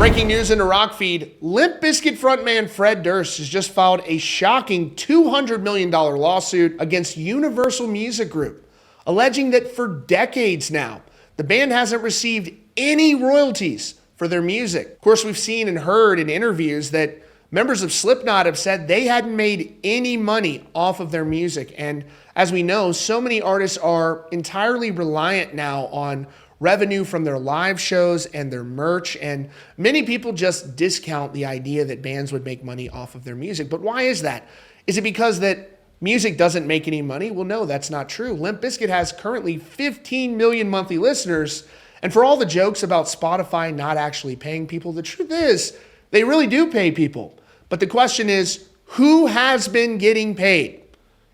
Breaking news in the Rock feed, Limp Bizkit frontman Fred Durst has just filed a shocking $200 million lawsuit against Universal Music Group, alleging that for decades now, the band hasn't received any royalties for their music. Of course, we've seen and heard in interviews that members of Slipknot have said they hadn't made any money off of their music. And as we know, so many artists are entirely reliant now on revenue from their live shows and their merch, and many people just discount the idea that bands would make money off of their music. But why is that? Is it because that music doesn't make any money? Well, no, that's not true. Limp Bizkit has currently 15 million monthly listeners, and for all the jokes about Spotify not actually paying people, the truth is they really do pay people. But the question is, who has been getting paid?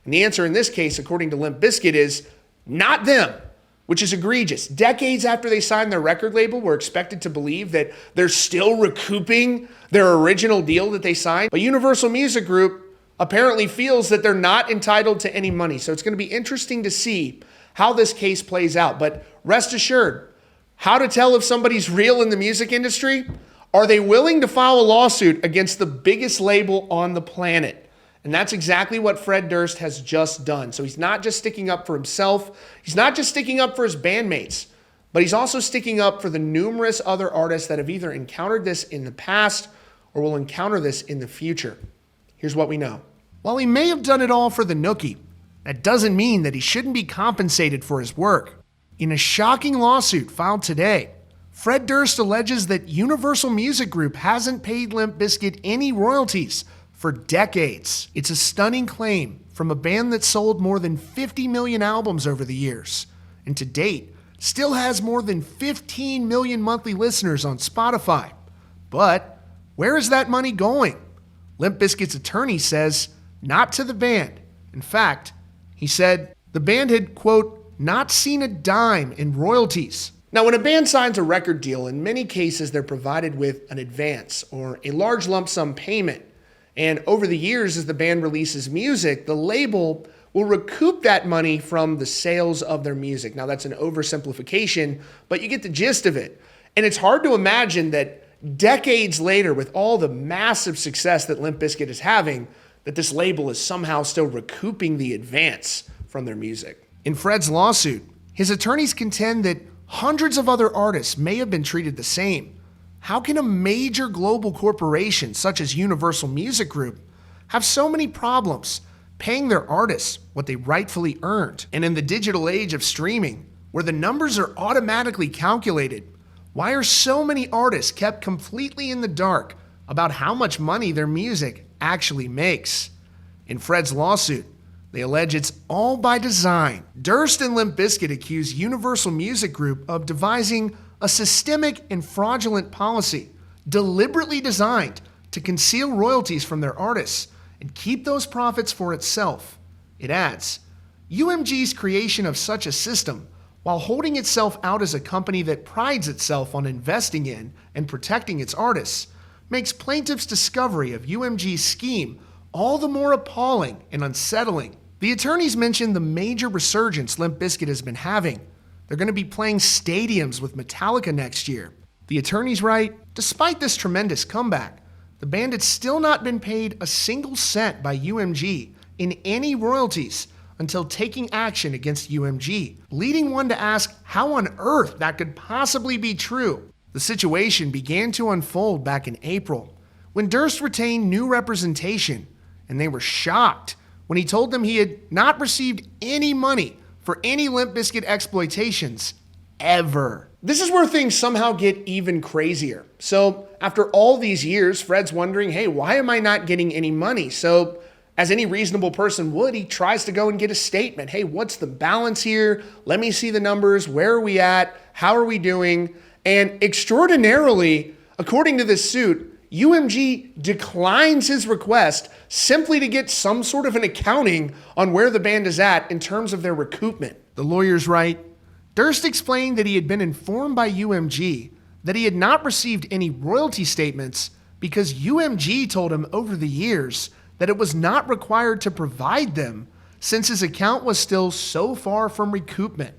And the answer in this case, according to Limp Bizkit, is not them, which is egregious. Decades after they signed their record label, we're expected to believe that they're still recouping their original deal that they signed. But Universal Music Group apparently feels that they're not entitled to any money. So it's going to be interesting to see how this case plays out. But rest assured, how to tell if somebody's real in the music industry? Are they willing to file a lawsuit against the biggest label on the planet? And that's exactly what Fred Durst has just done. So he's not just sticking up for himself. He's not just sticking up for his bandmates, but he's also sticking up for the numerous other artists that have either encountered this in the past or will encounter this in the future. Here's what we know. While he may have done it all for the nookie, that doesn't mean that he shouldn't be compensated for his work. In a shocking lawsuit filed today, Fred Durst alleges that Universal Music Group hasn't paid Limp Bizkit any royalties for decades. It's a stunning claim from a band that sold more than 50 million albums over the years, and to date, still has more than 15 million monthly listeners on Spotify. But where is that money going? Limp Bizkit's attorney says not to the band. In fact, he said the band had, quote, not seen a dime in royalties. Now, when a band signs a record deal, in many cases they're provided with an advance or a large lump sum payment. And over the years, as the band releases music, the label will recoup that money from the sales of their music. Now, that's an oversimplification, but you get the gist of it. And it's hard to imagine that decades later, with all the massive success that Limp Bizkit is having, that this label is somehow still recouping the advance from their music. In Fred's lawsuit, his attorneys contend that hundreds of other artists may have been treated the same. How can a major global corporation such as Universal Music Group have so many problems paying their artists what they rightfully earned? And in the digital age of streaming, where the numbers are automatically calculated, why are so many artists kept completely in the dark about how much money their music actually makes? In Fred's lawsuit, they allege it's all by design. Durst and Limp Bizkit accuse Universal Music Group of devising a systemic and fraudulent policy deliberately designed to conceal royalties from their artists and keep those profits for itself. It adds, UMG's creation of such a system, while holding itself out as a company that prides itself on investing in and protecting its artists, makes plaintiffs' discovery of UMG's scheme all the more appalling and unsettling. The attorneys mentioned the major resurgence Limp Bizkit has been having. They're going to be playing stadiums with Metallica next year. The attorneys write, despite this tremendous comeback, the band had still not been paid a single cent by UMG in any royalties until taking action against UMG, leading one to ask how on earth that could possibly be true. The situation began to unfold back in April, when Durst retained new representation, and they were shocked when he told them he had not received any money for any Limp Bizkit exploitations ever. This is where things somehow get even crazier. So after all these years, Fred's wondering, hey, why am I not getting any money? So as any reasonable person would, he tries to go and get a statement. Hey, what's the balance here? Let me see the numbers. Where are we at? How are we doing? And extraordinarily, according to this suit, UMG declines his request simply to get some sort of an accounting on where the band is at in terms of their recoupment. The lawyers write, Durst explained that he had been informed by UMG that he had not received any royalty statements because UMG told him over the years that it was not required to provide them since his account was still so far from recoupment.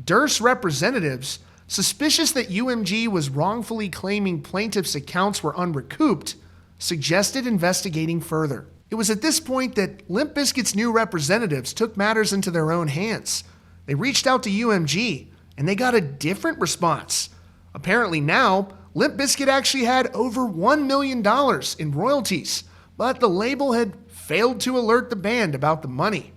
Durst's representatives suspicious that UMG was wrongfully claiming plaintiffs' accounts were unrecouped, suggested investigating further. It was at this point that Limp Bizkit's new representatives took matters into their own hands. They reached out to UMG, and they got a different response. Apparently now, Limp Bizkit actually had over $1 million in royalties, but the label had failed to alert the band about the money.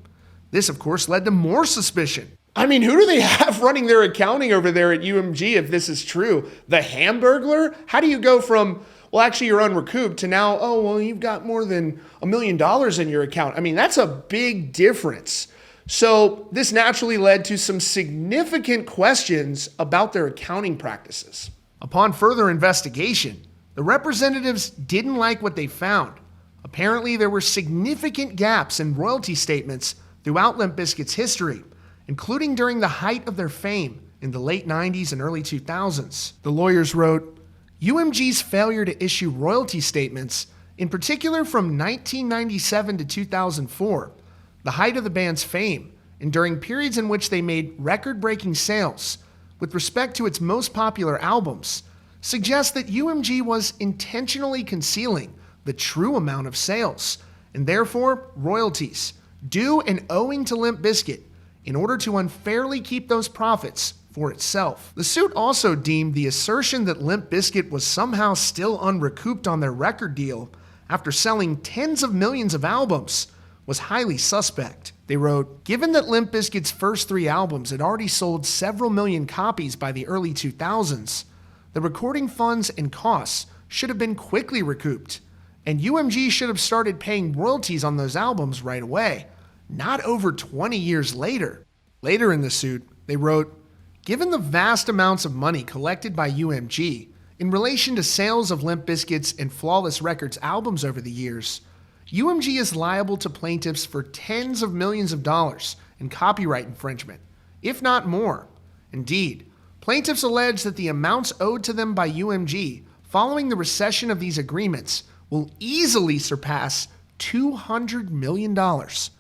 This, of course, led to more suspicion. I mean, who do they have running their accounting over there at UMG if this is true? The Hamburglar? How do you go from, well, actually you're unrecouped to now, oh, well, you've got more than $1 million in your account? I mean, that's a big difference. So this naturally led to some significant questions about their accounting practices. Upon further investigation, the representatives didn't like what they found. Apparently, there were significant gaps in royalty statements throughout Limp Bizkit's history, including during the height of their fame in the late 90s and early 2000s. The lawyers wrote, UMG's failure to issue royalty statements, in particular from 1997 to 2004, the height of the band's fame, and during periods in which they made record-breaking sales with respect to its most popular albums, suggests that UMG was intentionally concealing the true amount of sales, and therefore royalties, due and owing to Limp Bizkit, in order to unfairly keep those profits for itself. The suit also deemed the assertion that Limp Bizkit was somehow still unrecouped on their record deal after selling tens of millions of albums was highly suspect. They wrote, given that Limp Bizkit's first 3 albums had already sold several million copies by the early 2000s, the recording funds and costs should have been quickly recouped, and UMG should have started paying royalties on those albums right away, not over 20 years later. Later in the suit, they wrote, given the vast amounts of money collected by UMG in relation to sales of Limp Bizkit's and Flawless Records albums over the years, UMG is liable to plaintiffs for tens of millions of dollars in copyright infringement, if not more. Indeed, plaintiffs allege that the amounts owed to them by UMG following the recession of these agreements will easily surpass $200 million.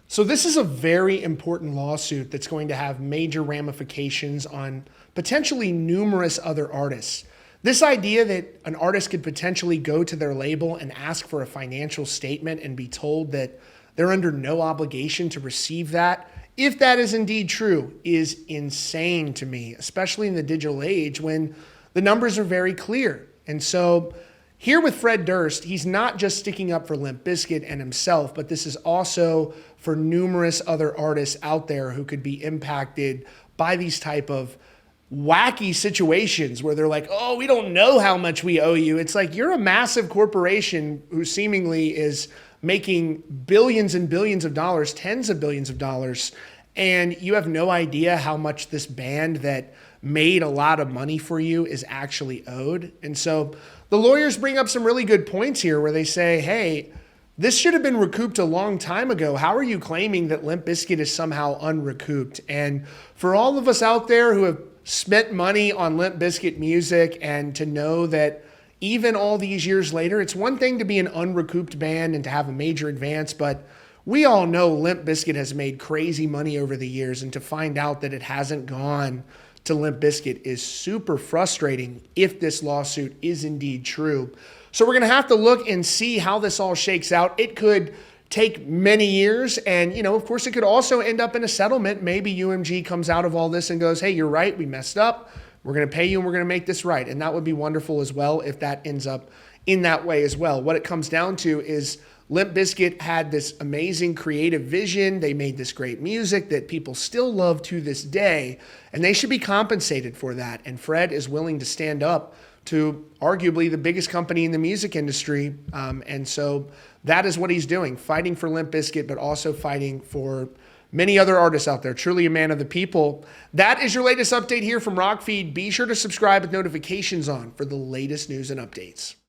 So this is a very important lawsuit that's going to have major ramifications on potentially numerous other artists. This idea that an artist could potentially go to their label and ask for a financial statement and be told that they're under no obligation to receive that, if that is indeed true, is insane to me, especially in the digital age when the numbers are very clear. And so here with Fred Durst, he's not just sticking up for Limp Bizkit and himself, but this is also for numerous other artists out there who could be impacted by these type of wacky situations where they're like, oh, we don't know how much we owe you. It's like, you're a massive corporation who seemingly is making billions and billions of dollars, tens of billions of dollars, and you have no idea how much this band that made a lot of money for you is actually owed. And so the lawyers bring up some really good points here where they say, hey, this should have been recouped a long time ago. How are you claiming that Limp Bizkit is somehow unrecouped? And for all of us out there who have spent money on Limp Bizkit music and to know that even all these years later, it's one thing to be an unrecouped band and to have a major advance, but we all know Limp Bizkit has made crazy money over the years, and to find out that it hasn't gone to Limp Bizkit is super frustrating if this lawsuit is indeed true. So we're going to have to look and see how this all shakes out. It could take many years, and of course it could also end up in a settlement. Maybe UMG comes out of all this and goes, hey, you're right, we messed up, we're going to pay you and we're going to make this right. And that would be wonderful as well if that ends up in that way as well. What it comes down to is Limp Bizkit had this amazing creative vision. They made this great music that people still love to this day, and they should be compensated for that. And Fred is willing to stand up to arguably the biggest company in the music industry. And so that is what he's doing, fighting for Limp Bizkit, but also fighting for many other artists out there. Truly a man of the people. That is your latest update here from Rockfeed. Be sure to subscribe with notifications on for the latest news and updates.